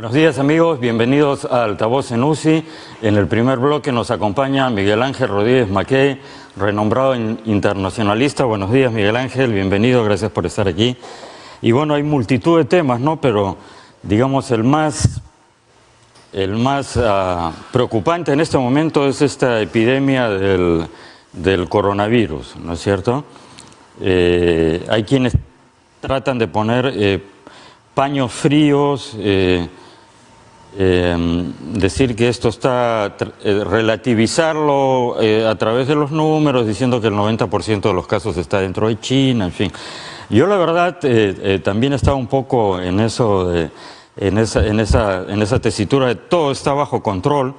Buenos días amigos, bienvenidos a Altavoz en UCI. En el primer bloque nos acompaña Miguel Ángel Rodríguez Mackey, renombrado internacionalista. Buenos días Miguel Ángel, bienvenido, gracias por estar aquí. Y bueno, hay multitud de temas, ¿no? Pero digamos el más preocupante en este momento es esta epidemia del coronavirus, ¿no es cierto? Hay quienes tratan de poner paños fríos, decir que esto está, relativizarlo a través de los números, diciendo que el 90% de los casos está dentro de China, en fin. Yo la verdad también estaba un poco en eso, en esa tesitura de todo está bajo control,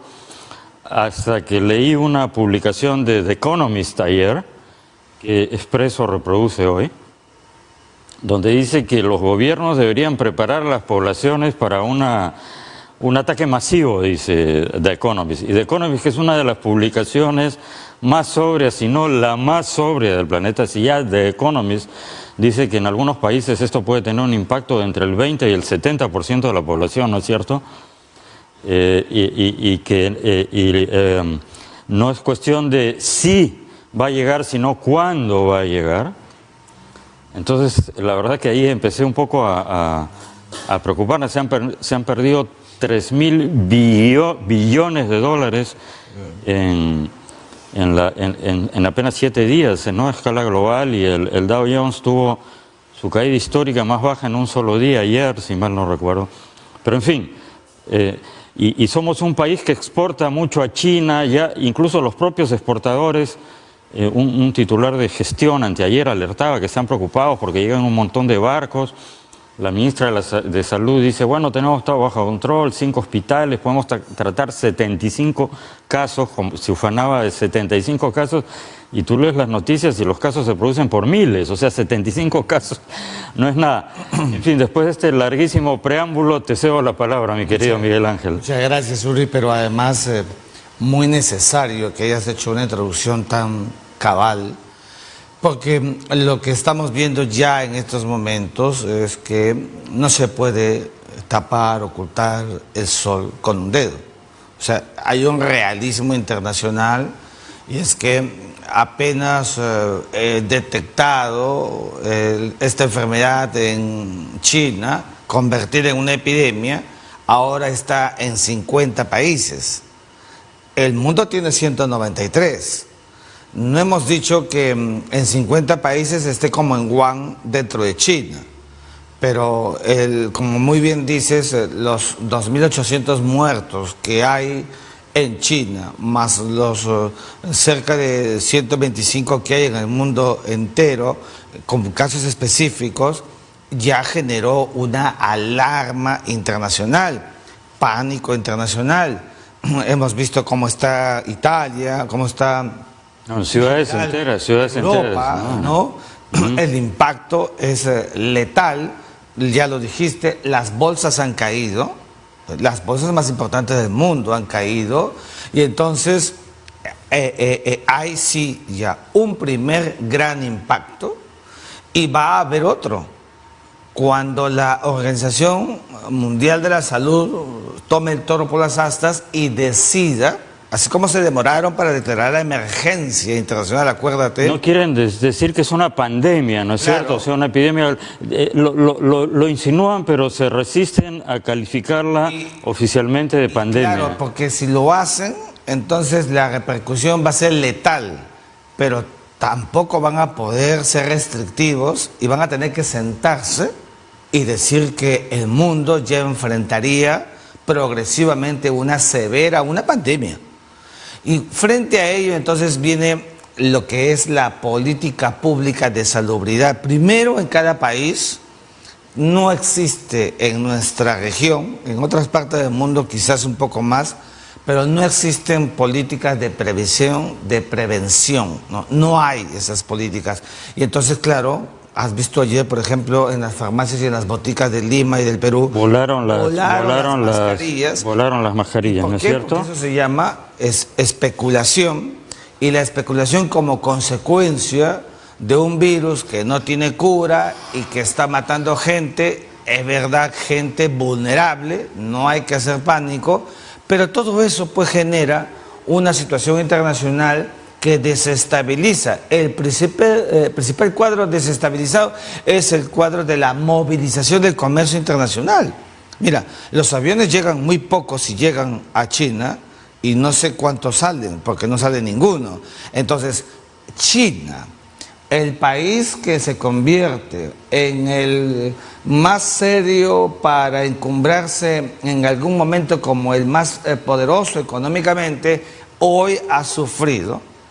hasta que leí una publicación de The Economist ayer, que Expreso reproduce hoy, donde dice que los gobiernos deberían preparar a las poblaciones para un ataque masivo, dice The Economist. Y The Economist, que es una de las publicaciones más sobrias, si no la más sobria del planeta, si ya The Economist dice que en algunos países esto puede tener un impacto de entre el 20 y el 70% de la población, ¿no es cierto? No es cuestión de si va a llegar, sino cuándo va a llegar. Entonces, la verdad que ahí empecé un poco a preocuparme. Se han perdido 3.000 billones de dólares en apenas 7 días, ¿no? A escala global, y el Dow Jones tuvo su caída histórica más baja en un solo día, ayer, si mal no recuerdo. Pero en fin, y somos un país que exporta mucho a China, ya incluso los propios exportadores. Un titular de gestión anteayer alertaba que están preocupados porque llegan un montón de barcos. La ministra de Salud dice, bueno, tenemos todo bajo control, 5 hospitales, podemos tratar 75 casos, se ufanaba de 75 casos, y tú lees las noticias y los casos se producen por miles, o sea, 75 casos no es nada. En fin, después de este larguísimo preámbulo, te cedo la palabra, mi querido Miguel Ángel. Muchas gracias, Uri, pero además muy necesario que hayas hecho una introducción tan cabal, porque lo que estamos viendo ya en estos momentos es que no se puede tapar, ocultar el sol con un dedo. O sea, hay un realismo internacional, y es que apenas detectado esta enfermedad en China, convertida en una epidemia, ahora está en 50 países. El mundo tiene 193. No hemos dicho que en 50 países esté como en Wuhan dentro de China, pero como muy bien dices, los 2.800 muertos que hay en China, más los cerca de 125 que hay en el mundo entero, con casos específicos, ya generó una alarma internacional, pánico internacional. Hemos visto cómo está Italia, cómo está... No, ciudades enteras, Europa, ¿no? El impacto es letal, ya lo dijiste, las bolsas han caído, las bolsas más importantes del mundo han caído, y entonces hay sí ya un primer gran impacto, y va a haber otro. Cuando la Organización Mundial de la Salud tome el toro por las astas y decida, así como se demoraron para declarar la emergencia internacional, acuérdate. No quieren decir que es una pandemia, ¿no es cierto? O sea, una epidemia, lo insinúan, pero se resisten a calificarla oficialmente de pandemia. Claro, porque si lo hacen, entonces la repercusión va a ser letal, pero tampoco van a poder ser restrictivos y van a tener que sentarse y decir que el mundo ya enfrentaría progresivamente una pandemia. Y frente a ello, entonces, viene lo que es la política pública de salubridad. Primero, en cada país, no existe en nuestra región, en otras partes del mundo quizás un poco más, pero no existen políticas de prevención, no hay esas políticas. Y entonces, claro, has visto ayer, por ejemplo, en las farmacias y en las boticas de Lima y del Perú, volaron las mascarillas, ¿no es cierto? Porque eso se llama especulación, y la especulación como consecuencia de un virus que no tiene cura y que está matando gente es verdad, gente vulnerable, no hay que hacer pánico, pero todo eso pues genera una situación internacional que desestabiliza. El principal cuadro desestabilizado es el cuadro de la movilización del comercio internacional. Mira, los aviones llegan muy pocos si llegan a China y no sé cuántos salen, porque no sale ninguno. Entonces, China, el país que se convierte en el más serio para encumbrarse en algún momento como el más poderoso económicamente, hoy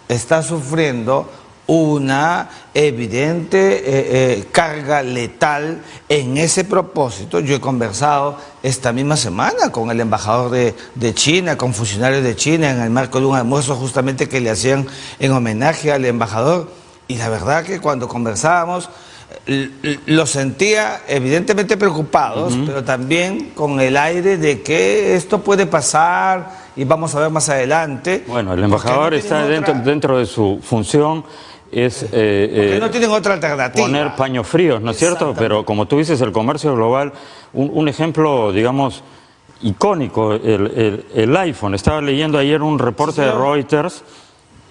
está sufriendo una evidente carga letal en ese propósito. Yo he conversado esta misma semana con el embajador de China, con funcionarios de China, en el marco de un almuerzo justamente que le hacían en homenaje al embajador, y la verdad que cuando conversábamos lo sentía evidentemente preocupados, pero también con el aire de que esto puede pasar y vamos a ver más adelante. Bueno, el embajador no está dentro de su función, es porque no tienen otra alternativa. Poner paños fríos, ¿no es cierto? Pero como tú dices, el comercio global, un ejemplo, digamos, icónico, el iPhone. Estaba leyendo ayer un reporte de Reuters.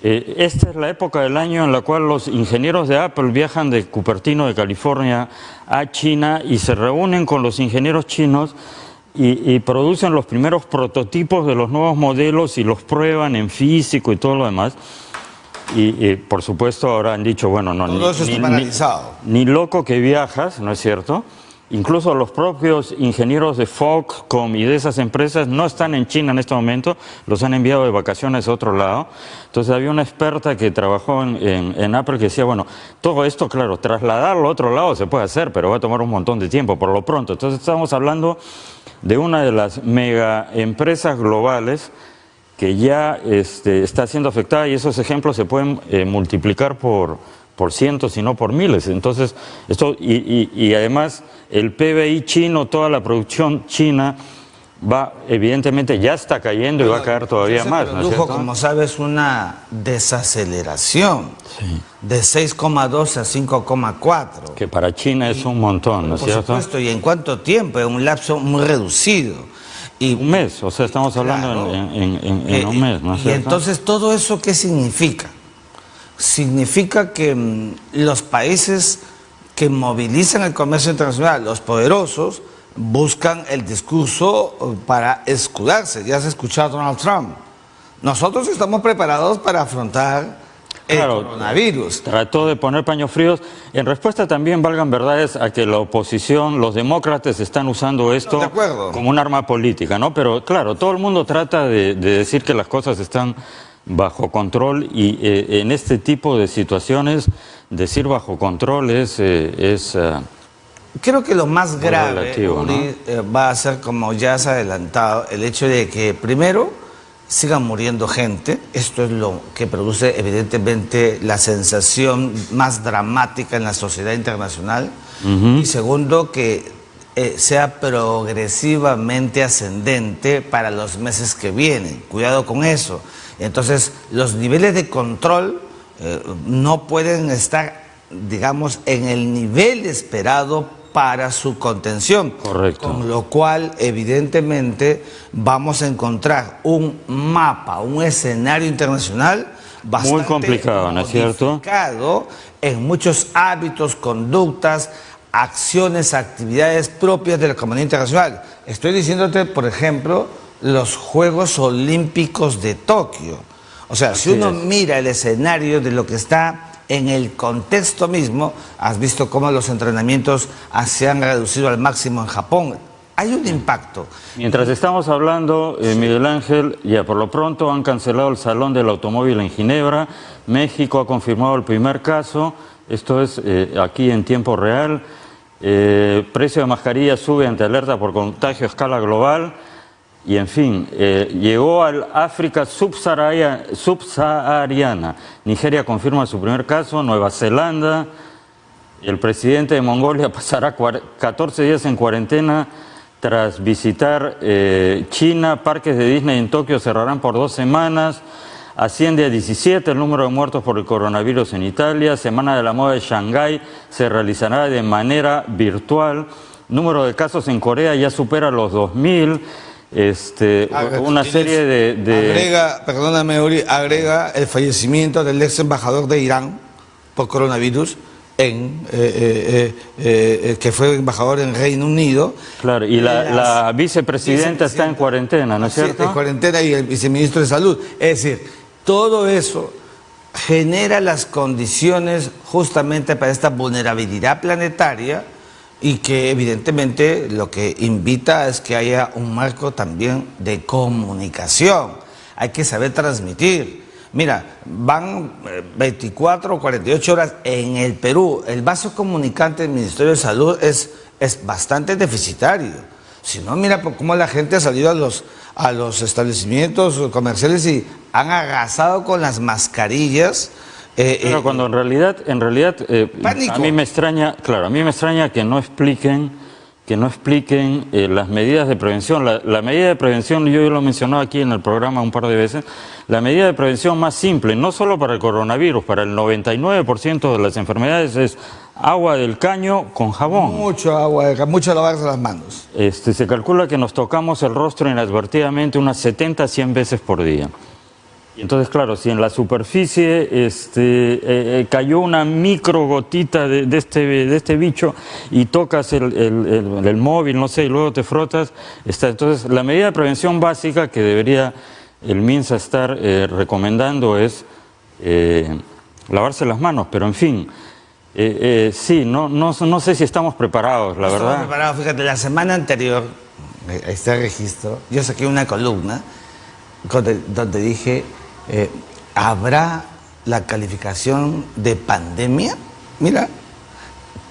Esta es la época del año en la cual los ingenieros de Apple viajan de Cupertino, de California, a China y se reúnen con los ingenieros chinos y producen los primeros prototipos de los nuevos modelos y los prueban en físico y todo lo demás. Y por supuesto ahora han dicho, bueno, no, todo eso está paralizado. Ni loco que viajas, ¿no es cierto? Incluso los propios ingenieros de Foxconn y de esas empresas no están en China en este momento, los han enviado de vacaciones a otro lado. Entonces había una experta que trabajó en Apple que decía, bueno, todo esto, claro, trasladarlo a otro lado se puede hacer, pero va a tomar un montón de tiempo por lo pronto. Entonces estamos hablando de una de las mega empresas globales que ya está siendo afectada, y esos ejemplos se pueden multiplicar por cientos y no por miles. Entonces, y además el PBI chino, toda la producción china evidentemente ya está cayendo y va a caer todavía más, ¿no es cierto? Como sabes, una desaceleración de 6,2 a 5,4. Que para China es un montón, ¿no es cierto? Por supuesto, ¿y en cuánto tiempo? En un lapso muy reducido. Y, un mes, o sea, estamos hablando en un mes, ¿no es cierto? Y entonces, ¿todo eso qué significa? Significa que los países que movilizan el comercio internacional, los poderosos, buscan el discurso para escudarse. Ya has escuchado a Donald Trump. Nosotros estamos preparados para afrontar el coronavirus. Trató de poner paños fríos. En respuesta también valgan verdades a que la oposición, los demócratas están usando esto como un arma política, ¿no? Pero claro, todo el mundo trata de decir que las cosas están bajo control y en este tipo de situaciones decir bajo control es creo que lo más grave, relativo, ¿no? Va a ser, como ya has adelantado, el hecho de que primero sigan muriendo gente. Esto es lo que produce evidentemente la sensación más dramática en la sociedad internacional. Y segundo, que sea progresivamente ascendente para los meses que vienen. Cuidado con eso. Entonces, los niveles de control no pueden estar, digamos, en el nivel esperado para su contención. Correcto. Con lo cual, evidentemente, vamos a encontrar un mapa, un escenario internacional bastante muy complicado, ¿no es cierto? En muchos hábitos, conductas, acciones, actividades propias de la comunidad internacional. Estoy diciéndote, por ejemplo, los Juegos Olímpicos de Tokio. O sea, si uno mira el escenario de lo que está en el contexto mismo, has visto cómo los entrenamientos se han reducido al máximo en Japón. Hay un impacto. Mientras estamos hablando, Miguel Ángel, ya por lo pronto han cancelado el Salón del Automóvil en Ginebra. México ha confirmado el primer caso. Esto es aquí en tiempo real. Precio de mascarilla sube ante alerta por contagio a escala global. Y en fin, llegó al África subsahariana. Nigeria confirma su primer caso, Nueva Zelanda. El presidente de Mongolia pasará 14 días en cuarentena tras visitar China. Parques de Disney en Tokio cerrarán por 2 semanas. Asciende a 17 el número de muertos por el coronavirus en Italia. Semana de la Moda de Shanghái se realizará de manera virtual. número de casos en Corea ya supera los 2000. Una serie de... Agrega, perdóname, Uri, agrega el fallecimiento del ex embajador de Irán por coronavirus, que fue embajador en Reino Unido. Claro, y la vicepresidenta está en cuarentena, ¿no es cierto? Sí, en cuarentena, y el viceministro de Salud. Es decir, todo eso genera las condiciones justamente para esta vulnerabilidad planetaria, y que evidentemente lo que invita es que haya un marco también de comunicación. Hay que saber transmitir. Mira, van 24 o 48 horas en el Perú. El vaso comunicante del Ministerio de Salud es bastante deficitario. Si no, mira por cómo la gente ha salido a los establecimientos comerciales y han arrasado con las mascarillas. Pero cuando en realidad a mí me extraña, claro, a mí me extraña que no expliquen las medidas de prevención. La medida de prevención, yo lo he mencionado aquí en el programa un par de veces, la medida de prevención más simple, no solo para el coronavirus, para el 99% de las enfermedades, es agua del caño con jabón. Mucho agua, mucho lavarse las manos. Se calcula que nos tocamos el rostro inadvertidamente unas 70 a 100 veces por día. Y entonces, claro, si en la superficie cayó una micro gotita de este bicho y tocas el móvil, no sé, y luego te frotas, entonces la medida de prevención básica que debería el MINSA estar recomendando es lavarse las manos, pero en fin, sí, no sé si estamos preparados, la verdad. Estamos preparados, fíjate, la semana anterior, este registro, yo saqué una columna donde dije... ¿habrá la calificación de pandemia? Mira,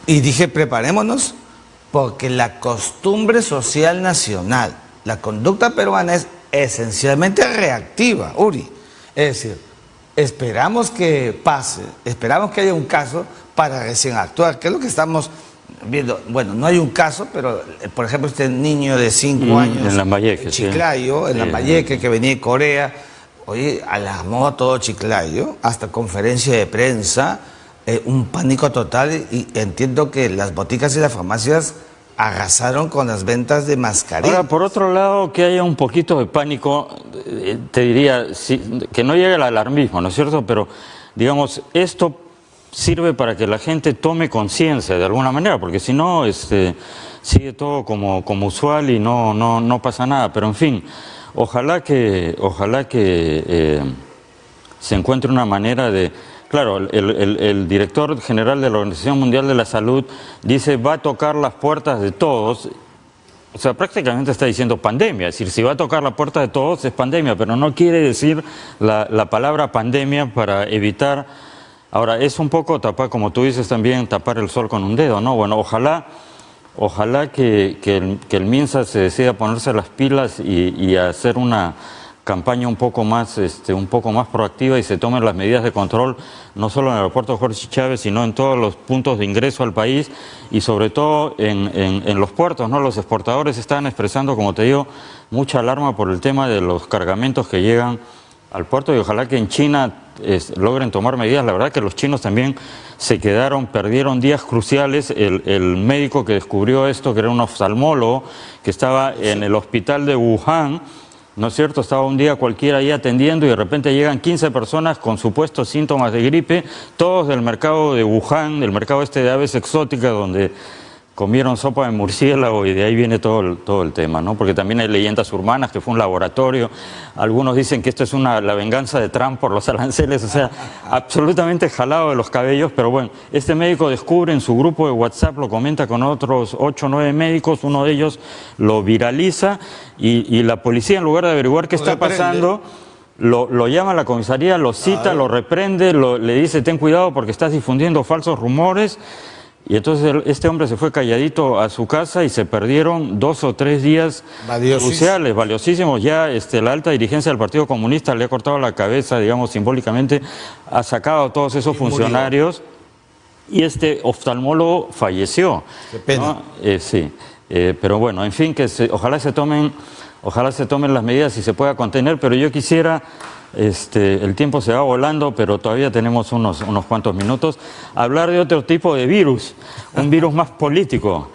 y dije, preparémonos, porque la costumbre social nacional, la conducta peruana es esencialmente reactiva, Uri. Es decir, esperamos que pase, esperamos que haya un caso para recién actuar, que es lo que estamos viendo. Bueno, no hay un caso, pero por ejemplo este niño de 5 años en Lambayeque, Chiclayo, en Lambayeque, que venía de Corea. Oye, alarmó a todo Chiclayo, hasta conferencia de prensa, un pánico total, y entiendo que las boticas y las farmacias arrasaron con las ventas de mascarillas. Ahora, por otro lado, que haya un poquito de pánico, te diría, que no llegue al alarmismo, ¿no es cierto? Pero, digamos, esto sirve para que la gente tome conciencia de alguna manera, porque si no, sigue todo como usual y no pasa nada, pero en fin... Ojalá que se encuentre una manera de... Claro, el director general de la Organización Mundial de la Salud dice va a tocar las puertas de todos, o sea, prácticamente está diciendo pandemia, es decir, si va a tocar la puerta de todos es pandemia, pero no quiere decir la palabra pandemia para evitar... Ahora, es un poco tapar, como tú dices también, tapar el sol con un dedo, ¿no? Bueno, Ojalá que el MINSA se decida a ponerse las pilas y a hacer una campaña un poco más proactiva y se tomen las medidas de control, no solo en el aeropuerto Jorge Chávez, sino en todos los puntos de ingreso al país y sobre todo en los puertos, ¿no? Los exportadores están expresando, como te digo, mucha alarma por el tema de los cargamentos que llegan al puerto, y ojalá que en China logren tomar medidas. La verdad que los chinos también perdieron días cruciales. El médico que descubrió esto, que era un oftalmólogo, que estaba en el hospital de Wuhan, ¿no es cierto? Estaba un día cualquiera ahí atendiendo y de repente llegan 15 personas con supuestos síntomas de gripe, todos del mercado de Wuhan, del mercado de aves exóticas, donde comieron sopa de murciélago, y de ahí viene todo el tema, ¿no? Porque también hay leyendas urbanas que fue un laboratorio. Algunos dicen que esto es la venganza de Trump por los aranceles, o sea, absolutamente jalado de los cabellos. Pero bueno, este médico descubre en su grupo de WhatsApp, lo comenta con otros 8 o 9 médicos, uno de ellos lo viraliza y la policía, en lugar de averiguar qué está pasando, lo llama a la comisaría, lo cita, lo reprende, le dice ten cuidado porque estás difundiendo falsos rumores. Y entonces este hombre se fue calladito a su casa y se perdieron 2 o 3 días cruciales, valiosísimos. Ya la alta dirigencia del Partido Comunista le ha cortado la cabeza, digamos, simbólicamente, ha sacado a todos esos funcionarios y este oftalmólogo falleció. Qué pena. ¿No? Sí, pero bueno, en fin, que ojalá se tomen las medidas y se pueda contener, pero yo quisiera... el tiempo se va volando, pero todavía tenemos unos cuantos minutos. Hablar de otro tipo de virus, un virus más político.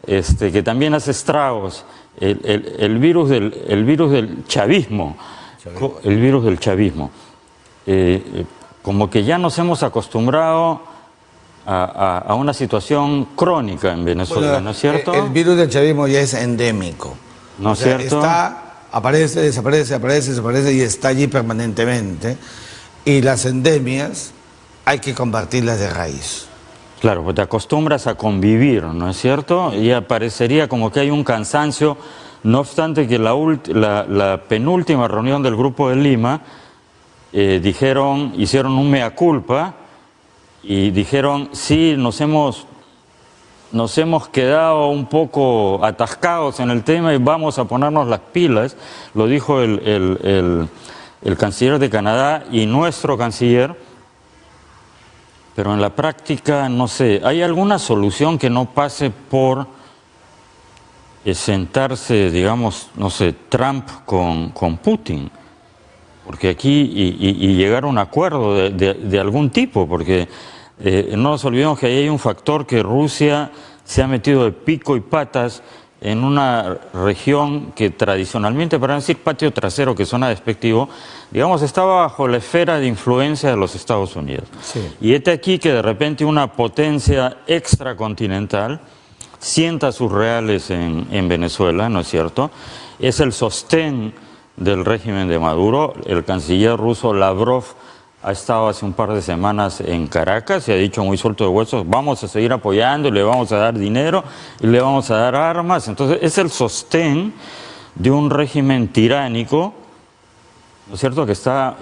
que también hace estragos, el virus del chavismo, el virus del chavismo. Como que ya nos hemos acostumbrado a una situación crónica en Venezuela, bueno, ¿no es cierto? El virus del chavismo ya es endémico. ¿No es cierto? Aparece, desaparece, aparece, desaparece y está allí permanentemente. Y las endemias hay que combatirlas de raíz. Claro, pues te acostumbras a convivir, ¿no es cierto? Y parecería como que hay un cansancio, no obstante que la penúltima reunión del Grupo de Lima hicieron un mea culpa y dijeron, sí, nos hemos quedado un poco atascados en el tema y vamos a ponernos las pilas, lo dijo el canciller de Canadá y nuestro canciller. Pero en la práctica, no sé, ¿hay alguna solución que no pase por sentarse, digamos, no sé, Trump con Putin? Porque aquí, y llegar a un acuerdo de algún tipo, porque no nos olvidemos que ahí hay un factor que Rusia se ha metido de pico y patas en una región que tradicionalmente, para no decir patio trasero, que suena despectivo, digamos, estaba bajo la esfera de influencia de los Estados Unidos. Sí. Y este aquí que de repente una potencia extracontinental sienta sus reales en Venezuela, ¿no es cierto? Es el sostén del régimen de Maduro. El canciller ruso Lavrov ha estado hace un par de semanas en Caracas y ha dicho muy suelto de huesos, vamos a seguir apoyando, y le vamos a dar dinero y le vamos a dar armas. Entonces es el sostén de un régimen tiránico, ¿no es cierto?, que está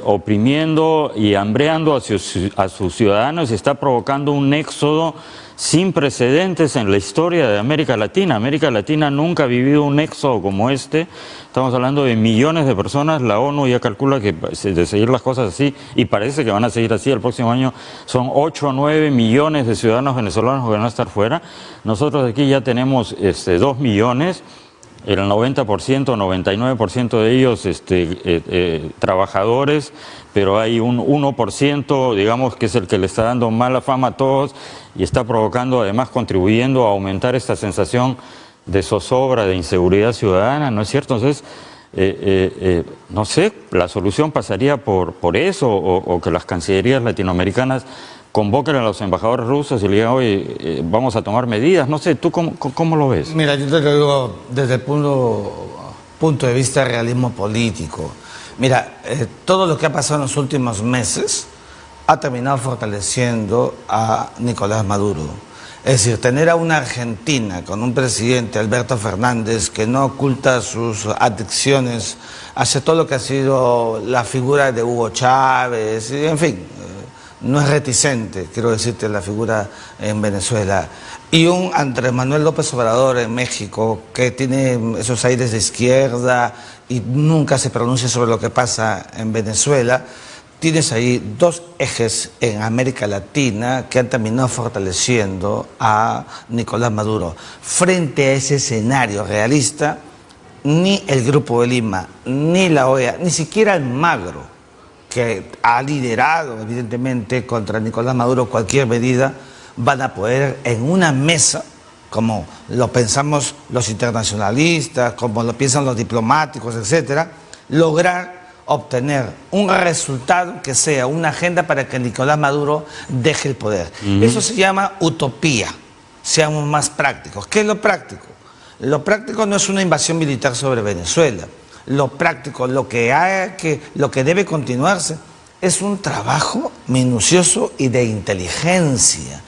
oprimiendo y hambreando a sus ciudadanos y está provocando un éxodo sin precedentes en la historia de América Latina. América Latina nunca ha vivido un éxodo como este. Estamos hablando de millones de personas. La ONU ya calcula que de seguir las cosas así, y parece que van a seguir así, el próximo año son 8 o 9 millones de ciudadanos venezolanos que van a estar fuera. Nosotros aquí ya tenemos 2 millones. El 90%, 99% de ellos trabajadores, pero hay un 1%, digamos, que es el que le está dando mala fama a todos y está provocando, además, contribuyendo a aumentar esta sensación de zozobra, de inseguridad ciudadana, ¿no es cierto? Entonces, no sé, la solución pasaría por eso, o que las cancillerías latinoamericanas convoquen a los embajadores rusos y le digan, oye, vamos a tomar medidas. No sé, ¿tú cómo lo ves? Mira, yo te lo digo desde el punto de vista de realismo político. Mira, todo lo que ha pasado en los últimos meses ha terminado fortaleciendo a Nicolás Maduro. Es decir, tener a una Argentina con un presidente, Alberto Fernández, que no oculta sus adicciones hacia todo lo que ha sido la figura de Hugo Chávez, en fin, no es reticente, quiero decirte, la figura en Venezuela. Y un Andrés Manuel López Obrador en México, que tiene esos aires de izquierda y nunca se pronuncia sobre lo que pasa en Venezuela. Tienes ahí dos ejes en América Latina que han terminado fortaleciendo a Nicolás Maduro. Frente a ese escenario realista, ni el Grupo de Lima, ni la OEA, ni siquiera el Magro, que ha liderado evidentemente contra Nicolás Maduro cualquier medida, van a poder en una mesa, como lo pensamos los internacionalistas, como lo piensan los diplomáticos, etcétera, lograr obtener un resultado que sea una agenda para que Nicolás Maduro deje el poder. Eso se llama utopía. Seamos más prácticos. ¿Qué es lo práctico? Lo práctico no es una invasión militar sobre Venezuela. Lo práctico, lo que debe continuarse es un trabajo minucioso y de inteligencia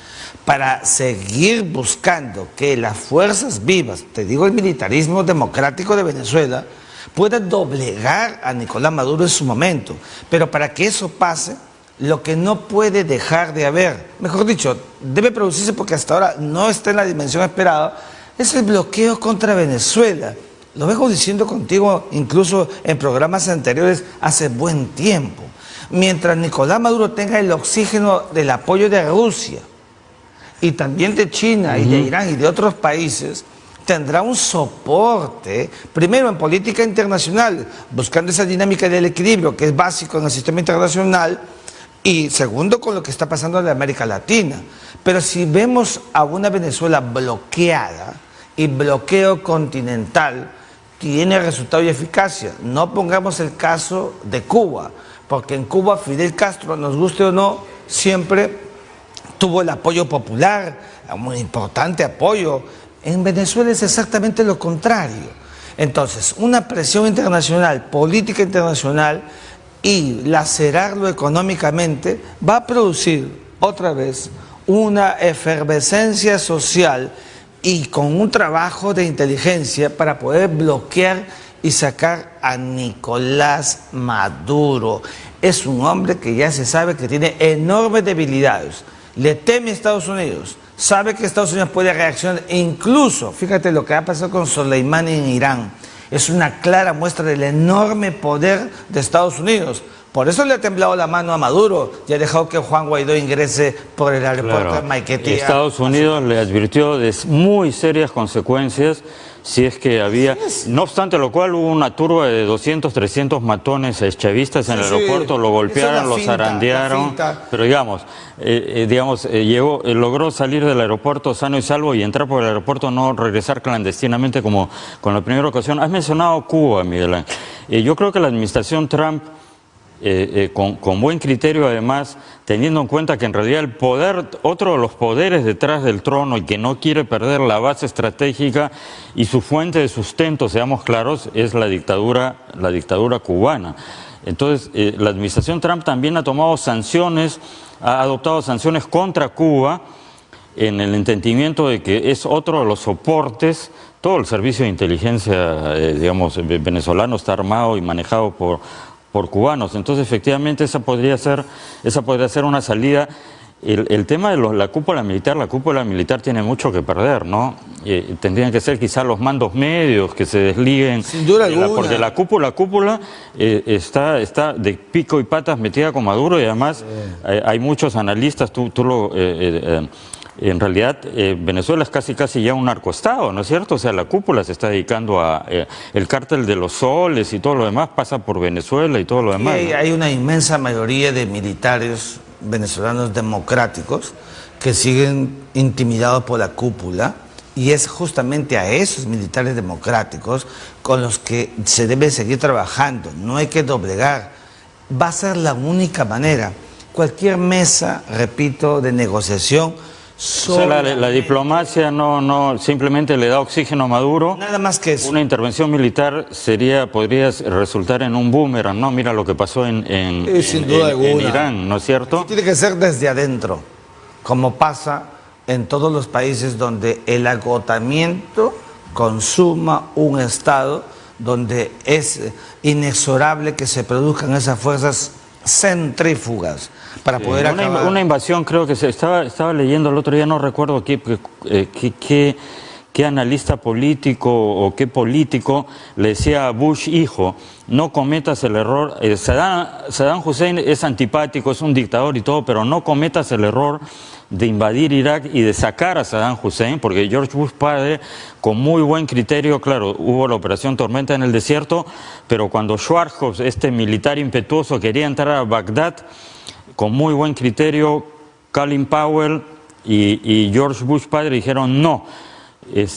para seguir buscando que las fuerzas vivas, te digo el militarismo democrático de Venezuela, puedan doblegar a Nicolás Maduro en su momento. Pero para que eso pase, lo que no puede dejar de haber, mejor dicho, debe producirse porque hasta ahora no está en la dimensión esperada, es el bloqueo contra Venezuela. Lo vengo diciendo contigo incluso en programas anteriores hace buen tiempo. Mientras Nicolás Maduro tenga el oxígeno del apoyo de Rusia y también de China y de Irán y de otros países, tendrá un soporte, primero en política internacional, buscando esa dinámica del equilibrio que es básico en el sistema internacional, Y segundo, con lo que está pasando en América Latina. Pero si vemos a una Venezuela bloqueada y bloqueo continental, tiene resultado y eficacia. No pongamos el caso de Cuba, porque en Cuba Fidel Castro, nos guste o no, siempre tuvo el apoyo popular, un importante apoyo. En Venezuela es exactamente lo contrario. Entonces, una presión internacional, política internacional y lacerarlo económicamente va a producir otra vez una efervescencia social y con un trabajo de inteligencia para poder bloquear y sacar a Nicolás Maduro. Es un hombre que ya se sabe que tiene enormes debilidades. Le teme a Estados Unidos, sabe que Estados Unidos puede reaccionar, e incluso, fíjate lo que ha pasado con Soleimani en Irán, es una clara muestra del enorme poder de Estados Unidos. Por eso le ha temblado la mano a Maduro y ha dejado que Juan Guaidó ingrese por el aeropuerto de Maiquetía. Estados Unidos le advirtió de muy serias consecuencias si es que había... No obstante lo cual hubo una turba de 200, 300 matones chavistas en el aeropuerto, lo golpearon, lo zarandearon, pero logró salir del aeropuerto sano y salvo y entrar por el aeropuerto, no regresar clandestinamente como con la primera ocasión. Has mencionado Cuba, Miguel Ángel. Yo creo que la administración Trump, con buen criterio además, teniendo en cuenta que en realidad el poder, otro de los poderes detrás del trono y que no quiere perder la base estratégica y su fuente de sustento, seamos claros, es la dictadura cubana. Entonces, la administración Trump también ha tomado sanciones, ha adoptado sanciones contra Cuba en el entendimiento de que es otro de los soportes. Todo el servicio de inteligencia, venezolano está armado y manejado por cubanos. Entonces, efectivamente, esa podría ser una salida. El tema de la cúpula militar tiene mucho que perder, ¿no? Tendrían que ser quizás los mandos medios que se desliguen. Sin duda alguna. Porque la cúpula está de pico y patas metida con Maduro y además hay muchos analistas, en realidad, Venezuela es casi ya un narcoestado, ¿no es cierto? O sea, la cúpula se está dedicando a... el cártel de los soles y todo lo demás pasa por Venezuela y todo lo demás. Sí, ¿no? Hay una inmensa mayoría de militares venezolanos democráticos que siguen intimidados por la cúpula y es justamente a esos militares democráticos con los que se debe seguir trabajando. No hay que doblegar. Va a ser la única manera. Cualquier mesa, repito, de negociación... O sea, la diplomacia no simplemente le da oxígeno a Maduro. Nada más que eso. Una intervención militar podría resultar en un boomerang, ¿no? Mira lo que pasó en Irán, ¿no es cierto? Tiene que ser desde adentro, como pasa en todos los países donde el agotamiento consuma un Estado, donde es inexorable que se produzcan esas fuerzas centrífugas para poder acabar. Una invasión, creo que estaba leyendo el otro día, no recuerdo qué analista político o qué político le decía a Bush hijo, no cometas el error, Saddam Hussein es antipático, es un dictador y todo, pero no cometas el error de invadir Irak y de sacar a Saddam Hussein, porque George Bush padre, con muy buen criterio, claro, hubo la operación Tormenta en el desierto, pero cuando Schwarzkopf, este militar impetuoso, quería entrar a Bagdad, con muy buen criterio, Colin Powell y George Bush padre dijeron no,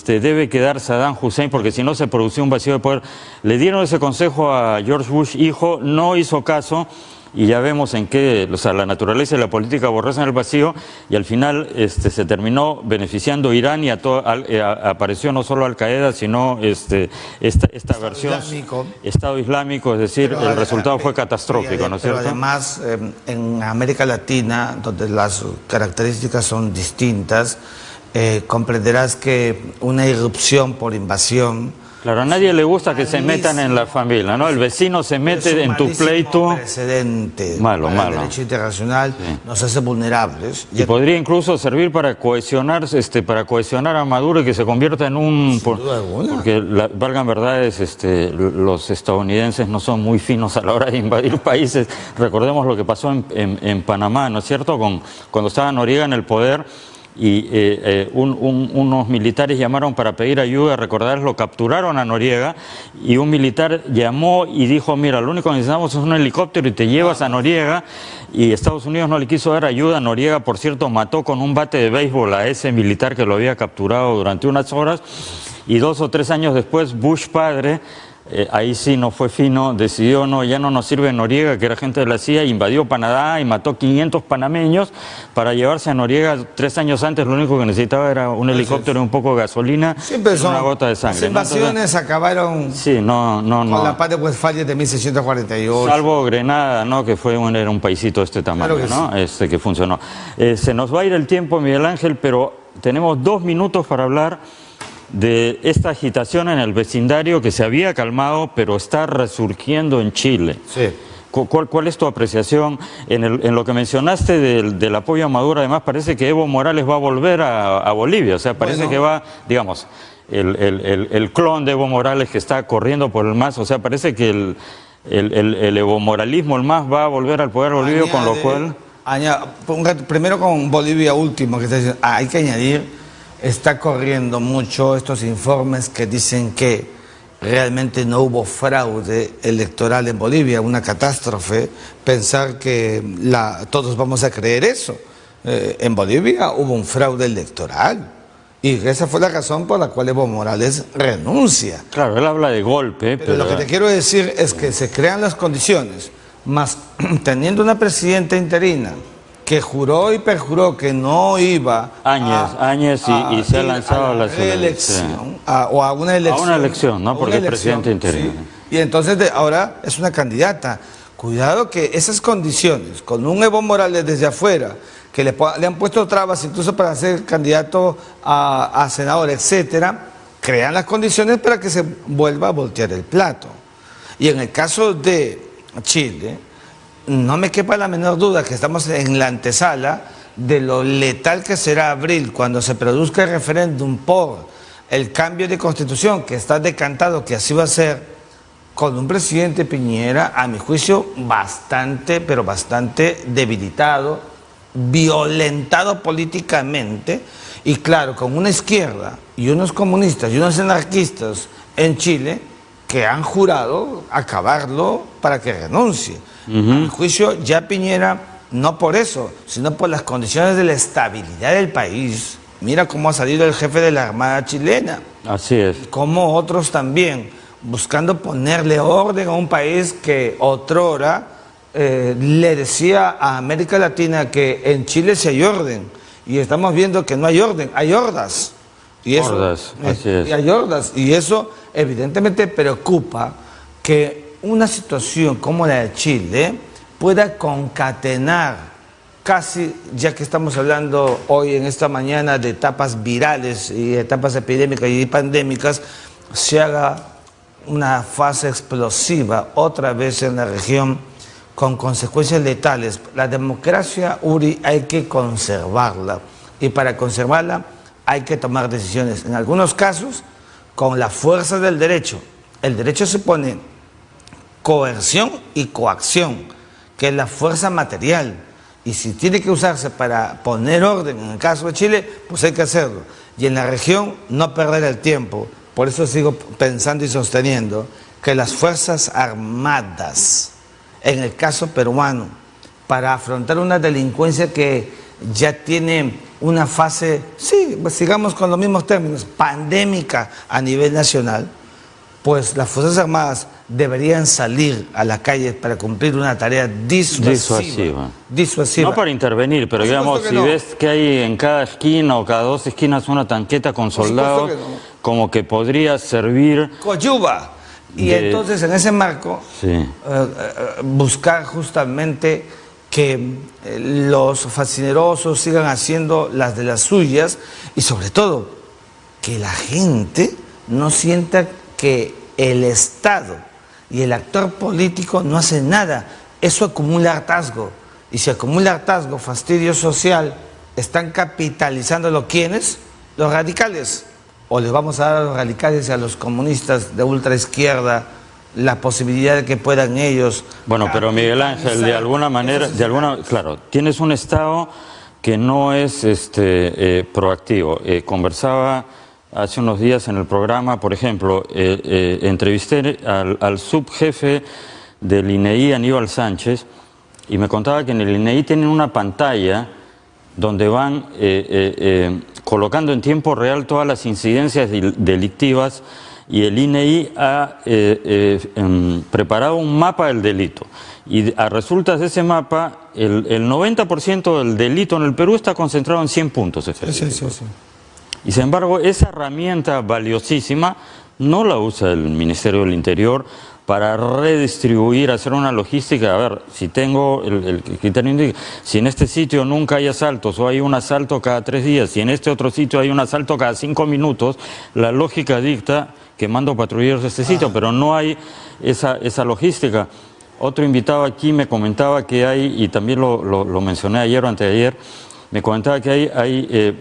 debe quedar Saddam Hussein porque si no se producía un vacío de poder. Le dieron ese consejo a George Bush hijo, no hizo caso y ya vemos en qué, la naturaleza y la política aborrecen el vacío y al final se terminó beneficiando Irán y apareció no solo Al Qaeda sino esta versión Estado Islámico, es decir, el resultado fue catastrófico, ¿no es cierto? Pero además en América Latina, donde las características son distintas, comprenderás que una irrupción por invasión... Claro, a nadie le gusta que se metan en la familia, ¿no? El vecino se mete en tu pleito. Precedente. Malo. El derecho internacional nos hace vulnerables. Y podría incluso servir para cohesionar, a Maduro y que se convierta en un... Porque valgan verdades, los estadounidenses no son muy finos a la hora de invadir países. Recordemos lo que pasó en Panamá, ¿no es cierto? Cuando estaba Noriega en el poder. y unos militares llamaron para pedir ayuda, recordar, lo capturaron a Noriega y un militar llamó y dijo, mira, lo único que necesitamos es un helicóptero y te llevas a Noriega, y Estados Unidos no le quiso dar ayuda. Noriega, por cierto, mató con un bate de béisbol a ese militar que lo había capturado durante unas horas, y 2 o 3 años después Bush padre, ahí sí no fue fino, decidió, no, ya no nos sirve Noriega, que era gente de la CIA, invadió Panamá y mató 500 panameños para llevarse a Noriega 3 años antes. Lo único que necesitaba era un helicóptero y un poco de gasolina, siempre son una gota de sangre. Las invasiones, ¿no? Entonces, acabaron sí, con la paz de Westfalia de 1648. Salvo Grenada, ¿no? Que era un paisito de este tamaño, claro que ¿no? Que funcionó. Se nos va a ir el tiempo, Miguel Ángel, pero tenemos 2 minutos para hablar de esta agitación en el vecindario que se había calmado, pero está resurgiendo en Chile. Sí. ¿Cuál es tu apreciación en lo que mencionaste del apoyo a Maduro? Además, parece que Evo Morales va a volver a Bolivia, o sea, parece que va, digamos, el clon de Evo Morales que está corriendo por el MAS, o sea, parece que el Evo Moralismo, el MAS, va a volver al poder boliviano, con lo cual... Primero con Bolivia último, que está diciendo, hay que añadir, está corriendo mucho estos informes que dicen que realmente no hubo fraude electoral en Bolivia, una catástrofe, pensar que todos vamos a creer eso. En Bolivia hubo un fraude electoral y esa fue la razón por la cual Evo Morales renuncia. Claro, él habla de golpe, pero lo que te quiero decir es que se crean las condiciones, más teniendo una presidenta interina que juró y perjuró que no iba Áñez y se ha lanzado a la reelección, o a una elección. A una elección, ¿no? Porque es presidente interino. Sí. Y entonces ahora es una candidata. Cuidado que esas condiciones, con un Evo Morales desde afuera, que le han puesto trabas incluso para ser candidato a senador, etcétera, crean las condiciones para que se vuelva a voltear el plato. Y en el caso de Chile, no me quepa la menor duda que estamos en la antesala de lo letal que será abril cuando se produzca el referéndum por el cambio de constitución, que está decantado que así va a ser, con un presidente Piñera, a mi juicio, bastante, pero bastante debilitado, violentado políticamente, y claro, con una izquierda y unos comunistas y unos anarquistas en Chile que han jurado acabarlo para que renuncie. A mi juicio, ya Piñera, no por eso, sino por las condiciones de la estabilidad del país. Mira cómo ha salido el jefe de la Armada chilena. Así es. Como otros también, buscando ponerle orden a un país que otrora le decía a América Latina que en Chile sí hay orden. Y estamos viendo que no hay orden, hay hordas. Y eso, hordas, así es. Y hay hordas. Y eso evidentemente preocupa que una situación como la de Chile pueda concatenar casi, ya que estamos hablando hoy en esta mañana de etapas virales y etapas epidémicas y pandémicas, se haga una fase explosiva otra vez en la región con consecuencias letales. La democracia, Uri, hay que conservarla, y para conservarla hay que tomar decisiones, en algunos casos con la fuerza del derecho. El derecho se pone coerción y coacción, que es la fuerza material, y si tiene que usarse para poner orden en el caso de Chile, pues hay que hacerlo, y en la región no perder el tiempo. Por eso sigo pensando y sosteniendo que las Fuerzas Armadas, en el caso peruano, para afrontar una delincuencia que ya tiene una fase, sí, sigamos con los mismos términos, pandémica a nivel nacional, pues las Fuerzas Armadas deberían salir a la calle para cumplir una tarea disuasiva. No para intervenir, pero digamos, si ves que hay en cada esquina o cada 2 esquinas una tanqueta con soldados, como que podría servir... Coadyuva. Y entonces en ese marco, buscar justamente que los fascinerosos sigan haciendo las de las suyas, y sobre todo, que la gente no sienta que el Estado y el actor político no hace nada. Eso acumula hartazgo, y si acumula hartazgo, fastidio social, están capitalizándolo ¿quiénes? Los radicales. O les vamos a dar a los radicales y a los comunistas de ultraizquierda la posibilidad de que puedan ellos... Bueno, pero Miguel Ángel, de alguna manera, claro, tienes un Estado que no es proactivo. Conversaba hace unos días en el programa, por ejemplo, entrevisté al subjefe del INEI, Aníbal Sánchez, y me contaba que en el INEI tienen una pantalla donde van colocando en tiempo real todas las incidencias delictivas, y el INEI ha preparado un mapa del delito. Y a resultas de ese mapa, el 90% del delito en el Perú está concentrado en 100 puntos específicos. Sí. Y sin embargo, esa herramienta valiosísima no la usa el Ministerio del Interior para redistribuir, hacer una logística. A ver, si tengo el criterio indica, si en este sitio nunca hay asaltos o hay un asalto cada 3 días, si en este otro sitio hay un asalto cada 5 minutos, la lógica dicta que mando patrulleros a este sitio, pero no hay esa logística. Otro invitado aquí me comentaba que hay, y también lo mencioné ayer o anteayer, me comentaba que hay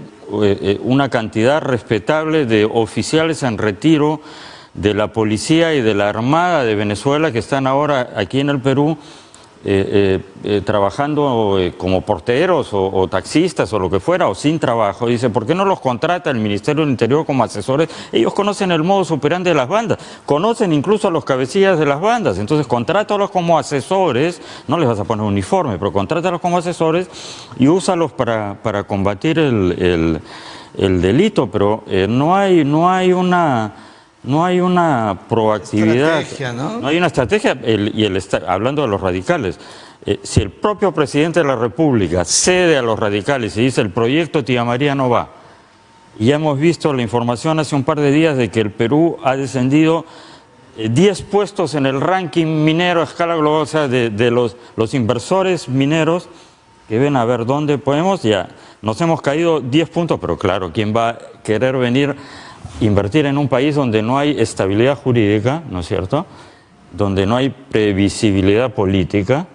una cantidad respetable de oficiales en retiro de la policía y de la Armada de Venezuela que están ahora aquí en el Perú trabajando como porteros o taxistas o lo que fuera, o sin trabajo. Dice, ¿por qué no los contrata el Ministerio del Interior como asesores? Ellos conocen el modus operandi de las bandas, conocen incluso a los cabecillas de las bandas, entonces contrátalos como asesores, no les vas a poner uniforme, pero contrátalos como asesores y úsalos para combatir el delito, pero no hay una proactividad, no hay una estrategia. Hablando de los radicales, si el propio presidente de la República cede a los radicales y dice el proyecto Tía María no va, y ya hemos visto la información hace un par de días de que el Perú ha descendido 10 puestos en el ranking minero a escala global, o sea, de los inversores mineros que ven a ver dónde podemos, ya nos hemos caído 10 puntos, pero claro, ¿quién va a querer venir invertir en un país donde no hay estabilidad jurídica, ¿no es cierto?, donde no hay previsibilidad política,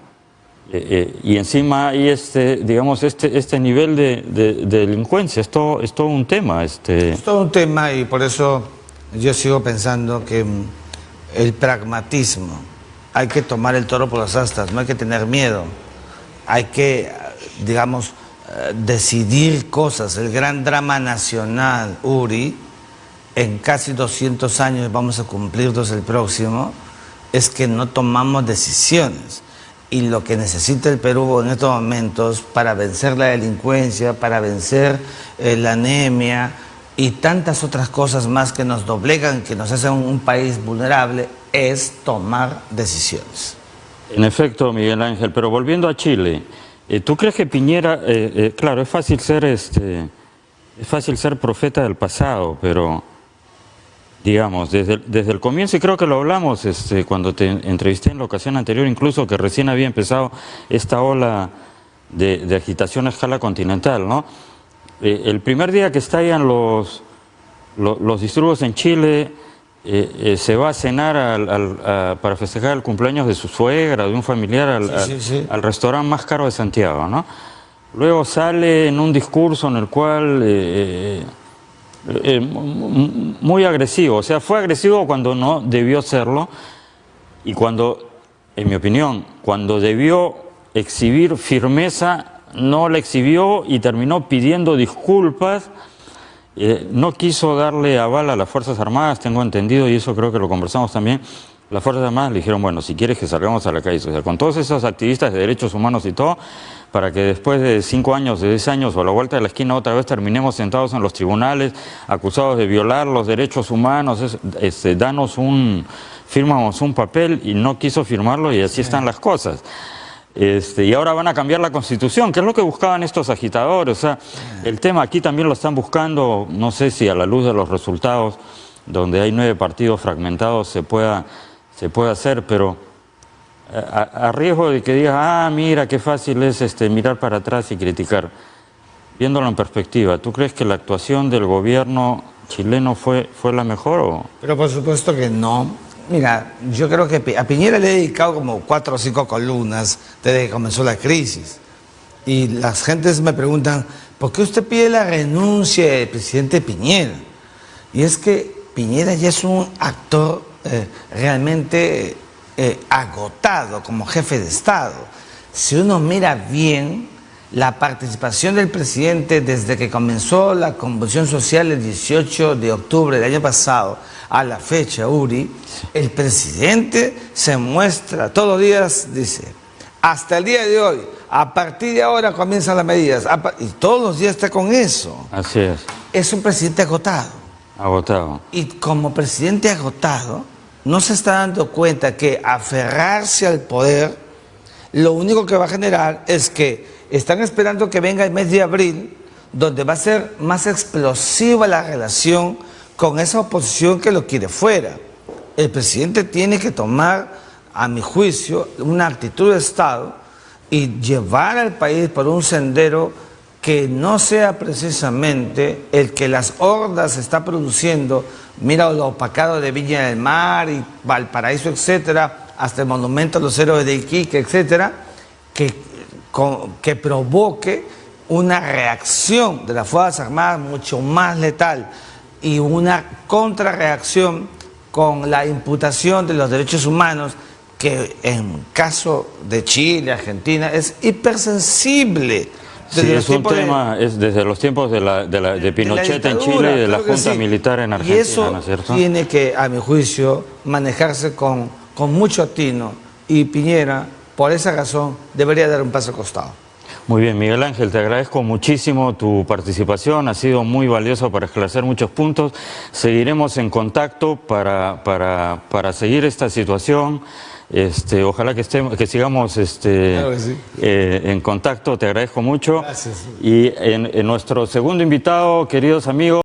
y encima hay digamos, este nivel de delincuencia? Es todo un tema. Es todo un tema, y por eso yo sigo pensando que el pragmatismo, hay que tomar el toro por las astas, no hay que tener miedo, hay que, digamos, decidir cosas. El gran drama nacional, Uri, en casi 200 años, vamos a cumplirlos el próximo, es que no tomamos decisiones. Y lo que necesita el Perú en estos momentos para vencer la delincuencia, para vencer la anemia y tantas otras cosas más que nos doblegan, que nos hacen un país vulnerable, es tomar decisiones. En efecto, Miguel Ángel, pero volviendo a Chile, ¿tú crees que Piñera, claro, es fácil ser profeta del pasado, pero digamos, desde el comienzo, y creo que lo hablamos cuando te entrevisté en la ocasión anterior, incluso que recién había empezado esta ola de agitación a escala continental, ¿no? El primer día que estallan los disturbios en Chile, se va a cenar para festejar el cumpleaños de su suegra, de un familiar, al restaurante más caro de Santiago, ¿no? Luego sale en un discurso en el cual muy agresivo, o sea, fue agresivo cuando no debió serlo, y cuando, en mi opinión, cuando debió exhibir firmeza, no la exhibió y terminó pidiendo disculpas. No quiso darle aval a las Fuerzas Armadas, tengo entendido, y eso creo que lo conversamos también. Las Fuerzas Armadas le dijeron, bueno, si quieres que salgamos a la calle, o sea, con todos esos activistas de derechos humanos y todo, para que después de 5 años, de 10 años, o a la vuelta de la esquina otra vez terminemos sentados en los tribunales, acusados de violar los derechos humanos, firmamos un papel, y no quiso firmarlo, y así están las cosas. Y ahora van a cambiar la Constitución, que es lo que buscaban estos agitadores. O sea, el tema aquí también lo están buscando, no sé si a la luz de los resultados, donde hay 9 partidos fragmentados, se pueda hacer, pero a riesgo de que digas, mira, qué fácil es mirar para atrás y criticar. Viéndolo en perspectiva, ¿tú crees que la actuación del gobierno chileno fue la mejor? ¿O? Pero por supuesto que no. Mira, yo creo que a Piñera le he dedicado como 4 o 5 columnas desde que comenzó la crisis. Y las gentes me preguntan, ¿por qué usted pide la renuncia del presidente Piñera? Y es que Piñera ya es un actor realmente agotado como jefe de Estado. Si uno mira bien, la participación del presidente desde que comenzó la convulsión social el 18 de octubre del año pasado a la fecha, Uri, el presidente se muestra todos los días, dice, hasta el día de hoy, a partir de ahora comienzan las medidas, y todos los días está con eso. Así es. Es un presidente agotado. Agotado. Y como presidente agotado, no se está dando cuenta que aferrarse al poder, lo único que va a generar es que están esperando que venga el mes de abril, donde va a ser más explosiva la relación con esa oposición que lo quiere fuera. El presidente tiene que tomar, a mi juicio, una actitud de Estado y llevar al país por un sendero que no sea precisamente el que las hordas está produciendo. Mira lo opacado de Viña del Mar y Valparaíso, etcétera, hasta el monumento a los héroes de Iquique, etcétera, que provoque una reacción de las Fuerzas Armadas mucho más letal y una contrarreacción con la imputación de los derechos humanos, que en caso de Chile, Argentina, es hipersensible. Sí, es un tema, es desde los tiempos de Pinochet en Chile y de la Junta Militar en Argentina, y eso ¿no es cierto? Tiene que, a mi juicio, manejarse con mucho atino, y Piñera, por esa razón, debería dar un paso al costado. Muy bien, Miguel Ángel, te agradezco muchísimo tu participación, ha sido muy valioso para esclarecer muchos puntos. Seguiremos en contacto para seguir esta situación. Ojalá que sigamos Claro que sí. en contacto, te agradezco mucho. Gracias. Y en nuestro segundo invitado, queridos amigos.